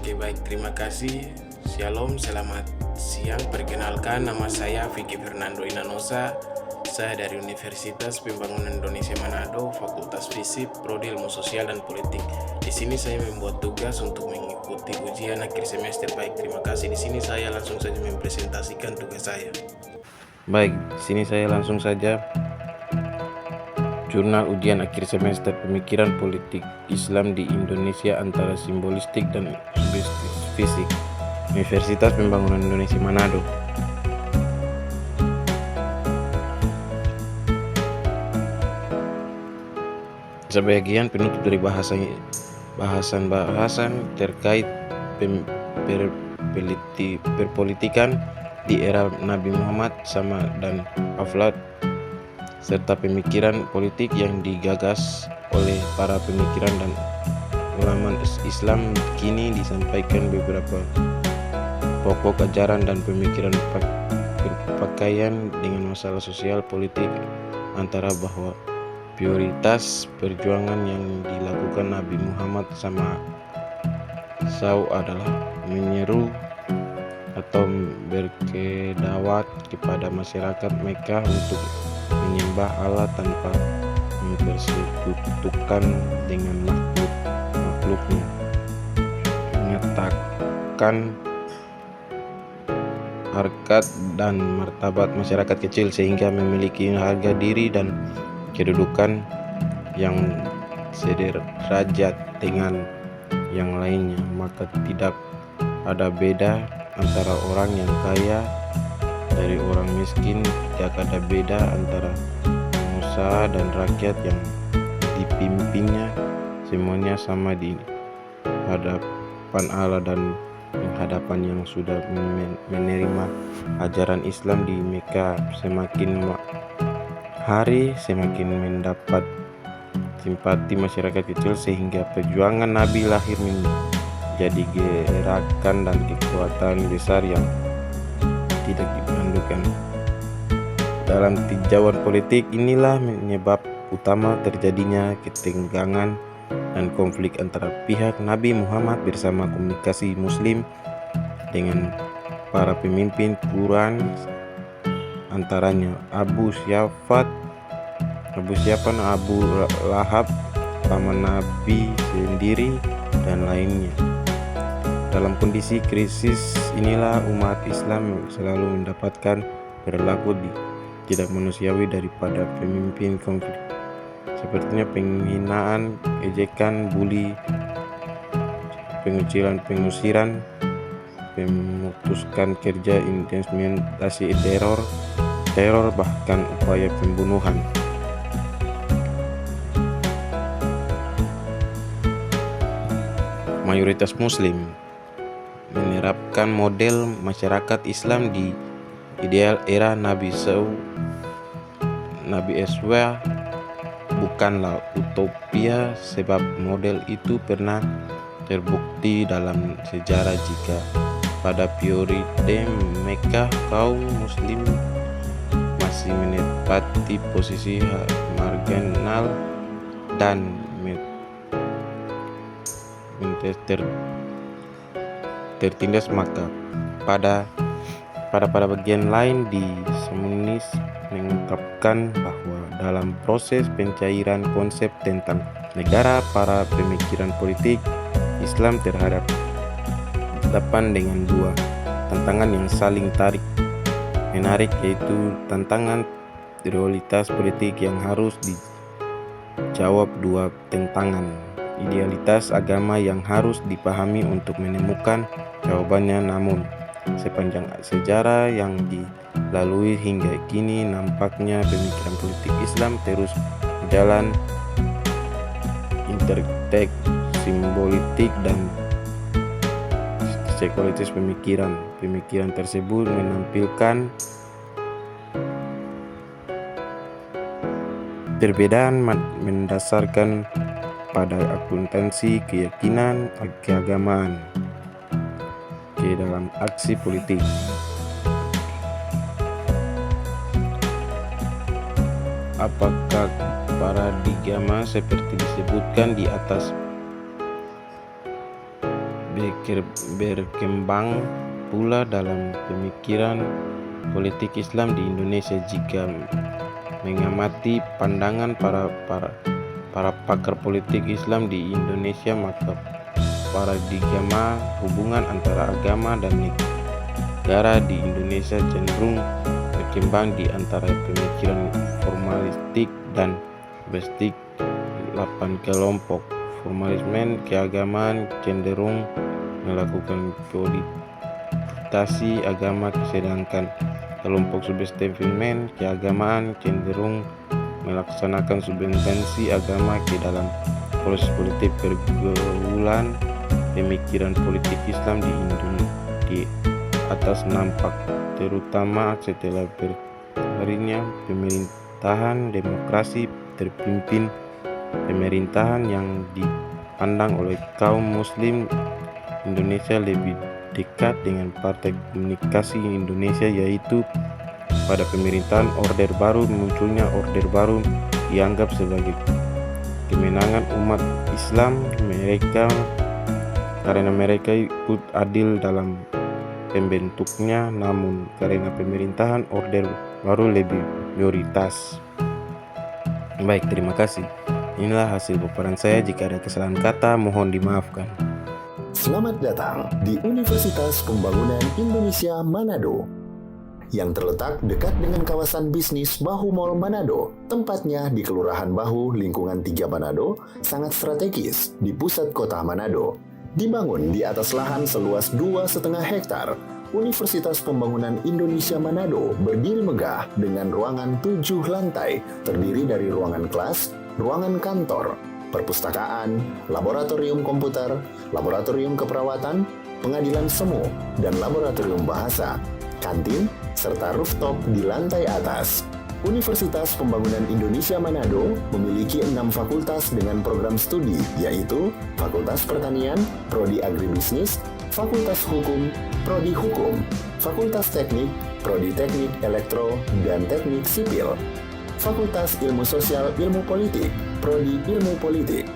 Oke, baik, terima kasih. Shalom, selamat siang. Perkenalkan, nama saya Vicky Fernando Inanosa. Saya dari Universitas Pembangunan Indonesia Manado, Fakultas Fisip, Prodi Ilmu Sosial dan Politik. Di sini saya membuat tugas untuk mengikuti ujian akhir semester. Baik, terima kasih. Di sini saya langsung saja mempresentasikan tugas saya. Baik, di sini saya langsung saja. Jurnal ujian akhir semester Pemikiran Politik Islam di Indonesia antara simbolistik dan fisik. Universitas Pembangunan Indonesia Manado. Sebagian penutup dari bahasan terkait perpolitikan di era Nabi Muhammad sama dan Aflat, serta pemikiran politik yang digagas oleh para pemikiran dan ulama Islam. Kini disampaikan beberapa pokok ajaran dan pemikiran berpakaian dengan masalah sosial politik, antara bahwa prioritas perjuangan yang dilakukan Nabi Muhammad sama SAW adalah menyeru atau berkedawat kepada masyarakat Mekah untuk menyembah Allah tanpa mempersekutukan dengan makhluknya, menyatakan harkat dan martabat masyarakat kecil sehingga memiliki harga diri dan kedudukan yang sederajat dengan yang lainnya. Maka tidak ada beda antara orang yang kaya dari orang miskin, tidak ada beda antara pengusaha dan rakyat yang dipimpinnya. Semuanya sama di hadapan Allah dan hadapan yang sudah menerima ajaran Islam di Mekah. Semakin hari semakin mendapat simpati masyarakat kecil, sehingga perjuangan Nabi lahir menjadi gerakan dan kekuatan besar yang tidak dipandukan. Dalam tinjauan politik inilah penyebab utama terjadinya ketegangan dan konflik antara pihak Nabi Muhammad bersama komunikasi Muslim dengan para pemimpin Quran, antaranya Abu Sufyan, Abu Lahab, paman Nabi sendiri, dan lainnya. Dalam kondisi krisis inilah umat Islam selalu mendapatkan perilaku tidak manusiawi daripada pemimpin konflik, sepertinya penghinaan, ejekan, bully, pengusiran, memutuskan kerja, intimidasi, teror, bahkan upaya pembunuhan. Mayoritas Muslim menerapkan model masyarakat Islam di ideal era Nabi SAW bukanlah utopia, sebab model itu pernah terbukti dalam sejarah. Jika pada periode Mekah kaum Muslim masih menempati posisi marginal dan tertindas, maka pada bagian lain di Sunnis mengungkapkan bahwa dalam proses pencairan konsep tentang negara, para pemikiran politik Islam terhadapan dengan dua tantangan yang saling menarik, yaitu tantangan realitas politik yang harus dijawab, dua tantangan idealitas agama yang harus dipahami untuk menemukan jawabannya. Namun sepanjang sejarah yang dilalui hingga kini, nampaknya pemikiran politik Islam terus berjalan intertek simbolistik dan psikologis. Pemikiran tersebut menampilkan perbedaan mendasarkan pada akuntansi keyakinan keagamaan ke dalam aksi politik. Apakah paradigma seperti disebutkan di atas berkembang pula dalam pemikiran politik Islam di Indonesia. Jika mengamati pandangan para pakar politik Islam di Indonesia, maka paradigma hubungan antara agama dan negara di Indonesia cenderung berkembang di antara pemikiran formalistik dan bestik 8 kelompok. Formalisme keagamaan cenderung melakukan politisasi agama, sedangkan kelompok substansimen keagamaan cenderung melaksanakan substansi agama ke dalam proses politik. Pergaulan pemikiran politik Islam di Indonesia di atas nampak terutama setelah berakhirnya pemerintahan demokrasi terpimpin pemerintahan yang dipandang oleh kaum muslim Indonesia lebih dekat dengan Partai Komunikasi Indonesia, yaitu pada pemerintahan Orde Baru. Munculnya Orde Baru dianggap sebagai kemenangan umat Islam karena mereka ikut adil dalam pembentuknya, namun karena pemerintahan Orde Baru lebih mayoritas. Baik, terima kasih. Inilah hasil paparan saya. Jika ada kesalahan kata, mohon dimaafkan. Selamat datang di Universitas Pembangunan Indonesia Manado yang terletak dekat dengan kawasan bisnis Bahu Mall Manado. Tempatnya di Kelurahan Bahu, Lingkungan 3 Manado, sangat strategis di pusat kota Manado. Dibangun di atas lahan seluas 2,5 hektar, Universitas Pembangunan Indonesia Manado berdiri megah dengan ruangan 7 lantai, terdiri dari ruangan kelas, ruangan kantor, perpustakaan, laboratorium komputer, laboratorium keperawatan, pengadilan semu, dan laboratorium bahasa, kantin, serta rooftop di lantai atas. Universitas Pembangunan Indonesia Manado memiliki 6 fakultas dengan program studi, yaitu Fakultas Pertanian, Prodi Agribisnis, Fakultas Hukum, Prodi Hukum, Fakultas Teknik, Prodi Teknik Elektro dan Teknik Sipil, Fakultas Ilmu Sosial Ilmu Politik, Prodi Ilmu Politik,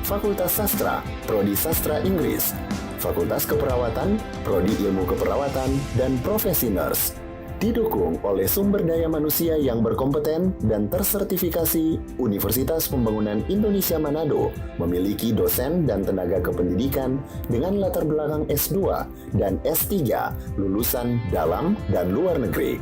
Fakultas Sastra, Prodi Sastra Inggris, Fakultas Keperawatan, Prodi Ilmu Keperawatan, dan Profesi Nurse. Didukung oleh sumber daya manusia yang berkompeten dan tersertifikasi, Universitas Pembangunan Indonesia Manado memiliki dosen dan tenaga kependidikan dengan latar belakang S2 dan S3 lulusan dalam dan luar negeri.